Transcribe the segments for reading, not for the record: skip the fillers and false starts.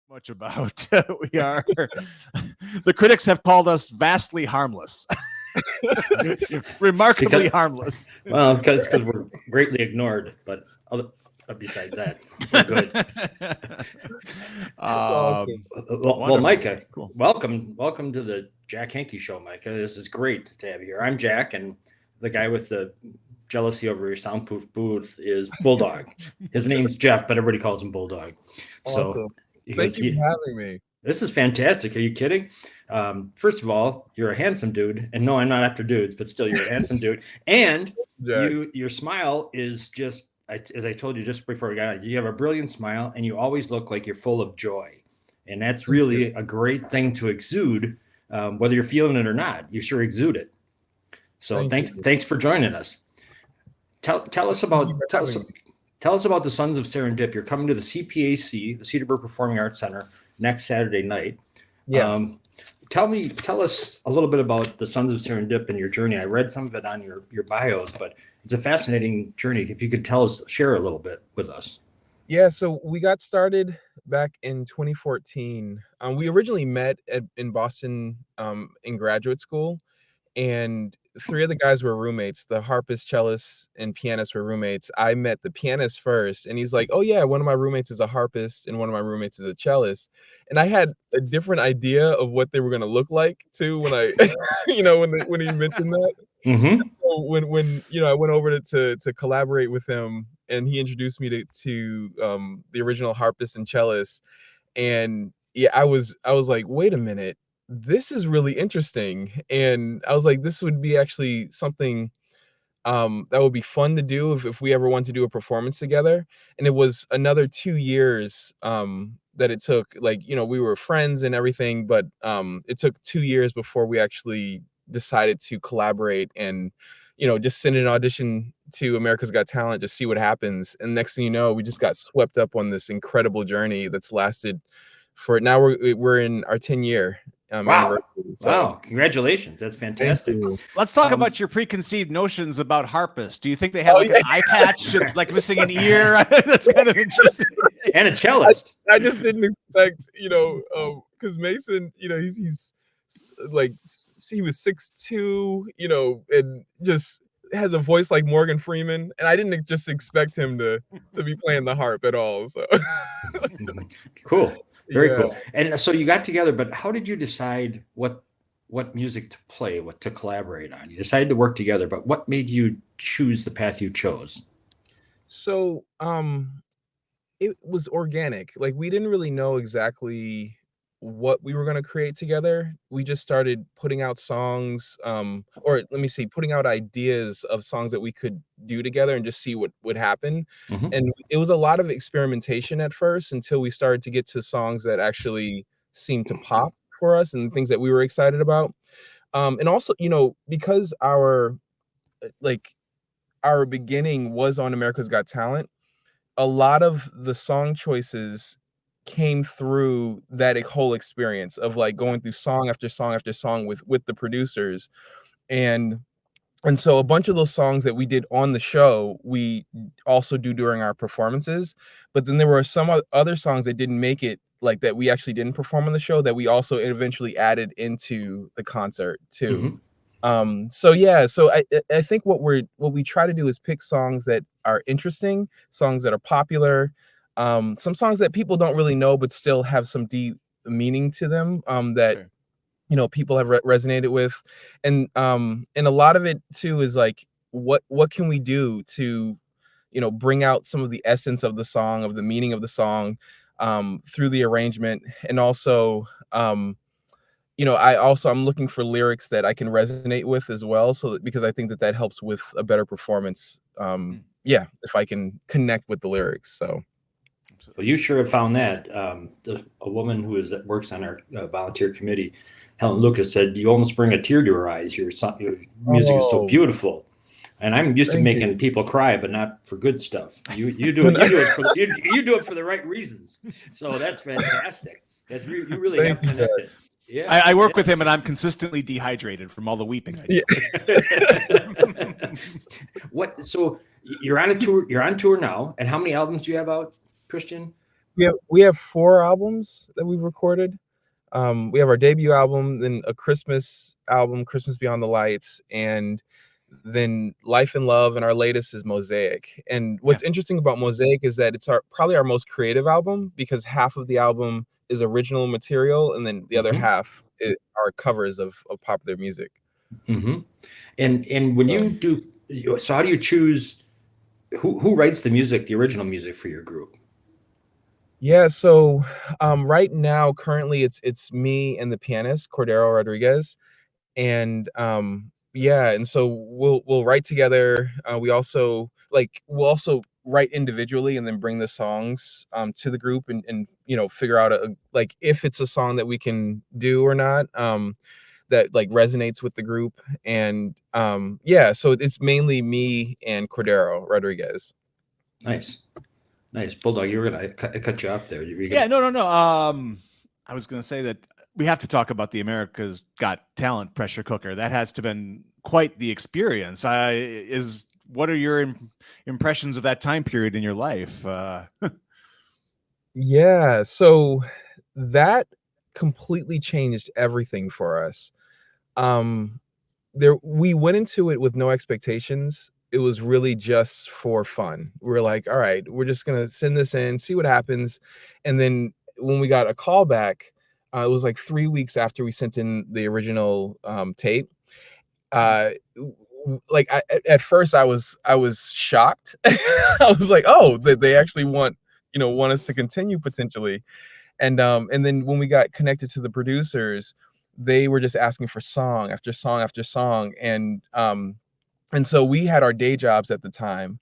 much about. We are. The critics have called us vastly harmless. Remarkably harmless. Well, because we're greatly ignored, but besides that, we're good. Well, Micah, cool. Welcome to the Jack Hankey Show, Micah. This is great to have you here. I'm Jack, and the guy with the jealousy over your soundproof booth is Bulldog. His name's Jeff, but everybody calls him Bulldog. Awesome. So thank you for having me. This is fantastic. Are you kidding? First of all, you're a handsome dude, and no, I'm not after dudes, but still, you're a handsome dude. And your smile is just, as I told you just before we got on, you have a brilliant smile, and you always look like you're full of joy, and that's really a great thing to exude, whether you're feeling it or not. You sure exude it. So thanks for joining us. Tell us about the Sons of Serendip. You're coming to the CPAC, the Cedarburg Performing Arts Center, next Saturday night. Yeah. Tell us a little bit about the Sons of Serendip and your journey. I read some of it on your bios, but it's a fascinating journey. If you could share a little bit with us. Yeah, so we got started back in 2014. We originally met in Boston in graduate school, and three of the guys were roommates. The harpist, cellist, and pianist were roommates. I met the pianist first, and he's like, "Oh yeah, one of my roommates is a harpist, and one of my roommates is a cellist." And I had a different idea of what they were going to look like too when I, when he mentioned that. Mm-hmm. So when I went over to collaborate with him, and he introduced me to the original harpist and cellist, and yeah, I was like, wait a minute. This is really interesting. And I was like, this would be actually something that would be fun to do if we ever want to do a performance together. And it was another 2 years that it took. Like, we were friends and everything, but it took 2 years before we actually decided to collaborate and, just send an audition to America's Got Talent, just see what happens. And next thing you know, we just got swept up on this incredible journey that's lasted for now. We're in our 10-year. Wow. So. Wow. Congratulations. That's fantastic. Let's talk about your preconceived notions about harpists. Do you think they have an eye patch, like missing an ear? That's kind of interesting. And a cellist. I just didn't expect, because Mason, he's like, he was 6'2", and just has a voice like Morgan Freeman. And I didn't just expect him to be playing the harp at all. So cool. Very cool. And so you got together, but how did you decide what music to play, what to collaborate on? You decided to work together, but what made you choose the path you chose? So it was organic. Like, we didn't really know exactly what we were going to create together. We just started putting out songs, putting out ideas of songs that we could do together and just see what would happen. Mm-hmm. And it was a lot of experimentation at first until we started to get to songs that actually seemed to pop for us and things that we were excited about. And also, because our beginning was on America's Got Talent, a lot of the song choices came through that whole experience of like going through song after song after song with the producers. And so a bunch of those songs that we did on the show, we also do during our performances. But then there were some other songs that didn't make it, like that we actually didn't perform on the show, that we also eventually added into the concert too. Mm-hmm. So I think what we try to do is pick songs that are interesting, songs that are popular, some songs that people don't really know but still have some deep meaning to them, that sure. People have resonated with, and a lot of it too is like what can we do to bring out some of the essence of the song, of the meaning of the song, through the arrangement. And also I'm looking for lyrics that I can resonate with as well, because I think that helps with a better performance. If I can connect with the lyrics. So well, you sure have found that. A woman who works on our volunteer committee, Helen Lucas, said you almost bring a tear to her eyes. Your music is so beautiful, and I'm used to making people cry, but not for good stuff. You do it for the right reasons. So that's fantastic. You really have connected. Yeah, I work with him, and I'm consistently dehydrated from all the weeping I do. So you're on a tour. You're on tour now, and how many albums do you have out, Christian? we have 4 albums that we've recorded. We have our debut album, then a Christmas album, Christmas Beyond the Lights, and then Life and Love, and our latest is Mosaic. And what's interesting about Mosaic is that it's probably our most creative album, because half of the album is original material, and then the other half are covers of popular music. And when you do, so how do you choose who writes the music, the original music for your group? Yeah, so right now, currently, it's me and the pianist Cordero Rodriguez, and and so we'll write together. We'll also write individually, and then bring the songs to the group, and figure out if it's a song that we can do or not, that resonates with the group. And so it's mainly me and Cordero Rodriguez. Nice. Bulldog, you were gonna cut you off there. No. I was gonna say that we have to talk about the America's Got Talent pressure cooker. That has to been quite the experience. What are your impressions of that time period in your life? Yeah, so that completely changed everything for us. We went into it with no expectations. It was really just for fun. We're like, all right, we're just gonna send this in, see what happens. And then when we got a call back, it was like 3 weeks after we sent in the original tape. At first I was shocked. I was like, oh, they actually want us to continue potentially. And then when we got connected to the producers, they were just asking for song after song after song. And so we had our day jobs at the time,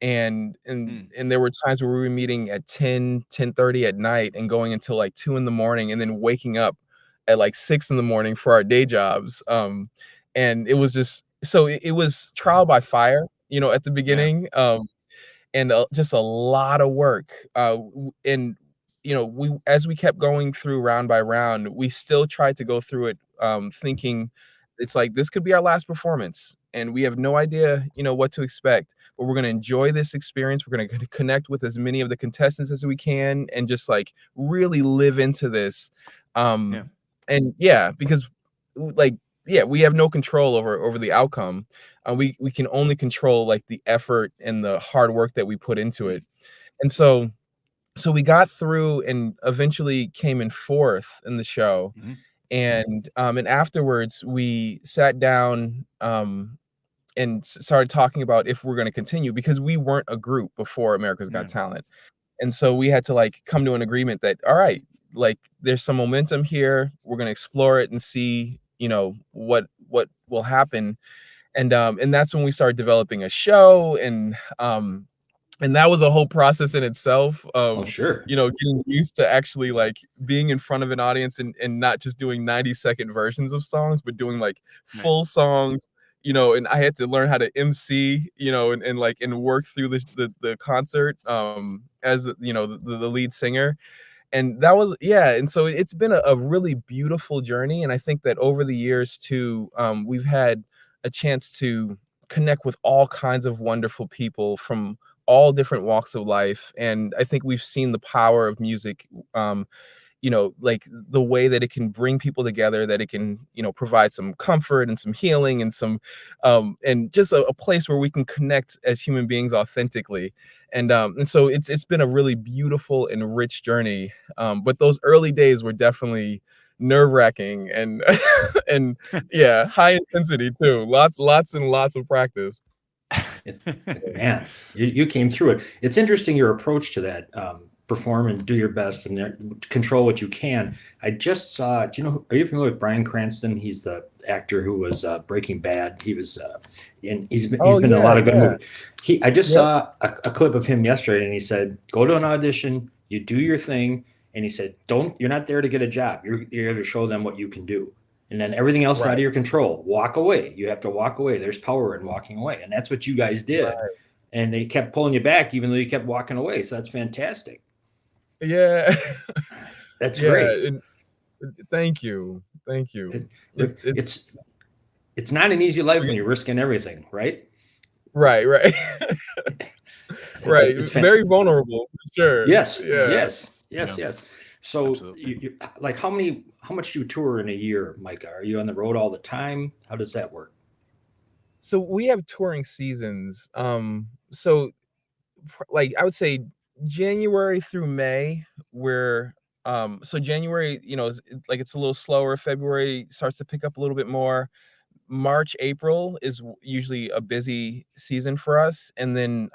and there were times where we were meeting at 10:30 at night and going until like 2 a.m, and then waking up at like 6 a.m. for our day jobs. And it was just, so it was trial by fire, at the beginning, and just a lot of work. And as we kept going through round by round, we still tried to go through it thinking it's like, this could be our last performance, and we have no idea what to expect, but we're going to enjoy this experience. We're going to connect with as many of the contestants as we can, and just really live into this. Because we have no control over the outcome. We can only control the effort and the hard work that we put into it. And so we got through and eventually came in 4th in the show. And afterwards we sat down and started talking about if we're going to continue, because we weren't a group before America's Got Talent. And so we had to come to an agreement that, all right, there's some momentum here. We're going to explore it and see, what will happen. And that's when we started developing a show. And that was a whole process in itself. Getting used to actually being in front of an audience, and not just doing 90-second versions of songs, but doing full songs, and I had to learn how to MC, and work through the concert as the lead singer. And that was, and so it's been a really beautiful journey. And I think that over the years too, we've had a chance to connect with all kinds of wonderful people from all different walks of life. And I think we've seen the power of music, the way that it can bring people together, that it can, provide some comfort and some healing and some, and just a place where we can connect as human beings authentically. And so it's been a really beautiful and rich journey. But those early days were definitely nerve-wracking and and high intensity too. Lots and lots of practice. Man, you came through it. It's interesting, your approach to that. Perform and do your best and control what you can. I just saw, are you familiar with Bryan Cranston? He's the actor who was Breaking Bad. He was he's been in a lot of good movies. I just saw a clip of him yesterday, and he said, go to an audition, you do your thing, and he said, you're not there to get a job. You're there to show them what you can do. And then everything else is out of your control. Walk away. You have to walk away. There's power in walking away. And that's what you guys did. And they kept pulling you back even though you kept walking away. So that's fantastic. Yeah. That's great. Thank you. It's not an easy life when you're risking everything, right? Right. Right. It's very vulnerable, for sure. Yes. Yes, Yeah. yes. So Absolutely. like how much do you tour in a year, Micah? Are you on the road all the time? How does that work? So we have touring seasons. So like I would say January through May, where so January, like it's a little slower. February starts to pick up a little bit more. March, April is usually a busy season for us, and then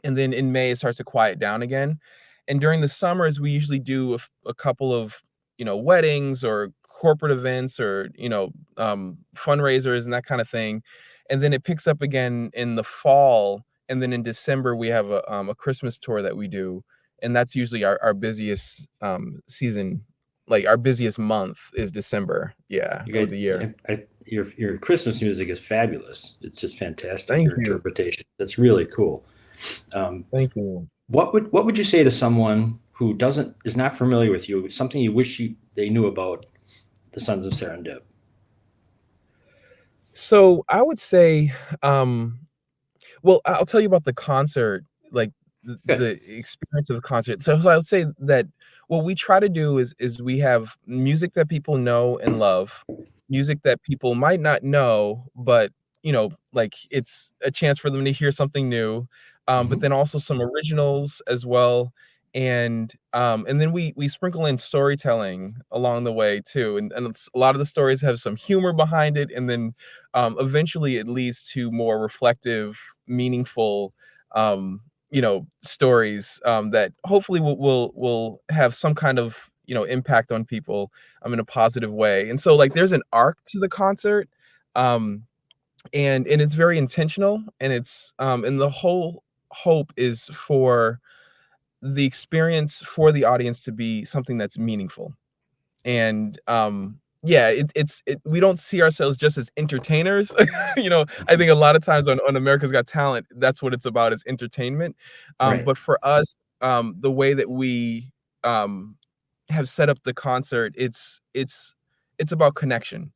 in May it starts to quiet down again. And during the summers, we usually do a couple of weddings or corporate events or fundraisers and that kind of thing. And then it picks up again in the fall. And then in December we have a Christmas tour that we do, and that's usually our busiest season. Like our busiest month is December, yeah, You of guys, the year. your Christmas music is fabulous. It's just fantastic. Thank Your you, interpretation. That's really cool. Um, thank you. what would you say to someone who is not familiar with you? Something you wish they knew about the Sons of Serendip? So I would say, well, I'll tell you about the concert, like Good. the experience of the concert. So I would say that what we try to do is we have music that people know and love, music that people might not know, but like it's a chance for them to hear something new. But Mhm. then also some originals as well. And then we sprinkle in storytelling along the way too. And a lot of the stories have some humor behind it, and then eventually it leads to more reflective, meaningful stories that hopefully will have some kind of impact on people in a positive way. And so like there's an arc to the concert, um and it's very intentional, and it's and the whole hope is for the experience for the audience to be something that's meaningful. And yeah, we don't see ourselves just as entertainers. I think a lot of times on America's Got Talent, that's what it's about, is entertainment. Right. But for us, the way that we um have set up the concert, it's about connection,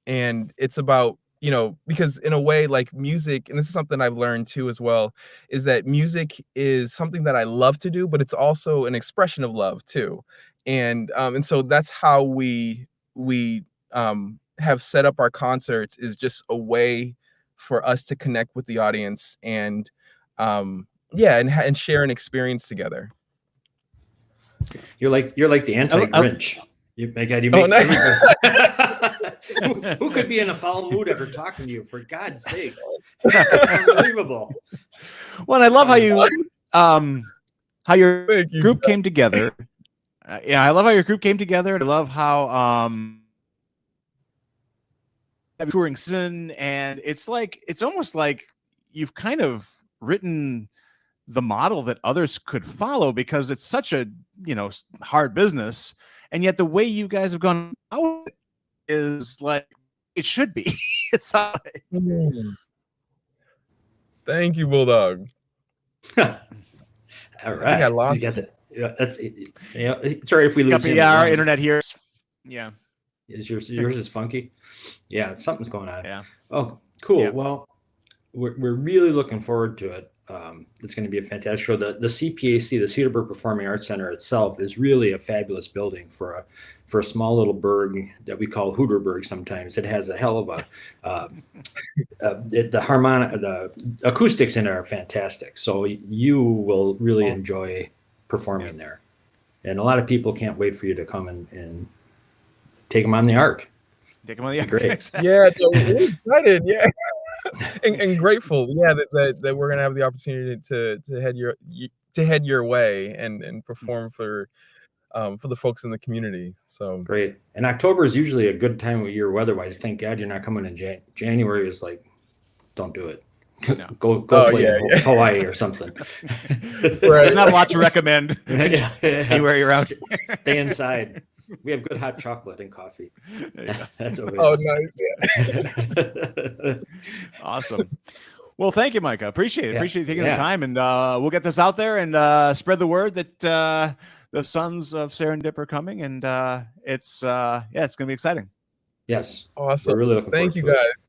and it's about because in a way, like music, and this is something I've learned too as well, is that music is something that I love to do, but it's also an expression of love too. And so that's how we have set up our concerts, is just a way for us to connect with the audience, and yeah, and share an experience together. You're like the anti-Grinch. My God, you Oh, make nice. everybody. Who could be in a foul mood after talking to you? For God's sakes, it's unbelievable. Well, I love how your Thank you. group came together. Yeah, I love how your group came together. I love how touring season, and it's almost like you've kind of written the model that others could follow, because it's such a hard business, and yet the way you guys have gone out is like it should be. It's Mm. Thank you, Bulldog. All I think right, I you lost got you. that. Yeah, that's it's all right if we lose him. yeah, our internet here. Yeah. Is yours is funky? Yeah, something's going on. Yeah. Oh, cool. Yeah. Well, we're really looking forward to it. It's going to be a fantastic show. The CPAC, the Cedarburg Performing Arts Center itself, is really a fabulous building for a small little burg that we call Hooterburg. Sometimes it has a hell of the acoustics in it are fantastic. So you will really enjoy performing there, and a lot of people can't wait for you to come and take them on the arc. Take them on the arc. Great. Yeah, no, we're excited. Yeah. and grateful, yeah, that we're gonna have the opportunity to head your way and perform for the folks in the community. So Great. And October is usually a good time of year weather-wise. Thank God you're not coming in January. Is like, don't do it. No. Go Oh, play yeah, in yeah. Hawaii or something. Right. There's not a lot to recommend Yeah. anywhere you're out. Stay inside. We have good hot chocolate and coffee. There you go. That's what we Oh, have. nice. Yeah. Awesome. Well, thank you, Micah. Appreciate it. Yeah. Appreciate you taking Yeah. the time, and we'll get this out there and spread the word that the Sons of Serendip are coming, and it's gonna be exciting. Yes. Awesome. We're really looking Thank forward you, to it. guys.